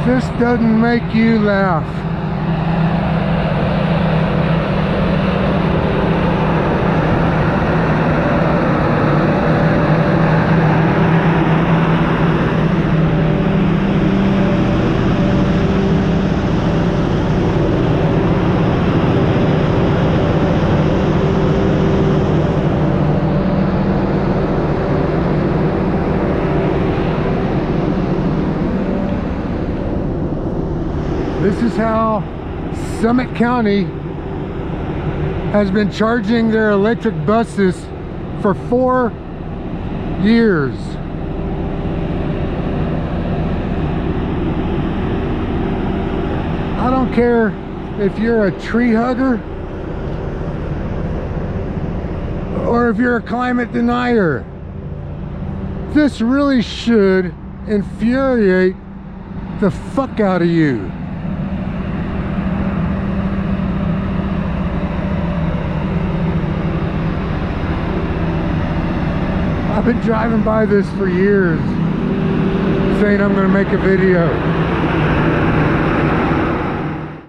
If this doesn't make you laugh, this is how Summit County has been charging their electric buses for 4 years. I don't care if you're a tree hugger or if you're a climate denier. This really should infuriate the fuck out of you. I've been driving by this for years, saying I'm going to make a video.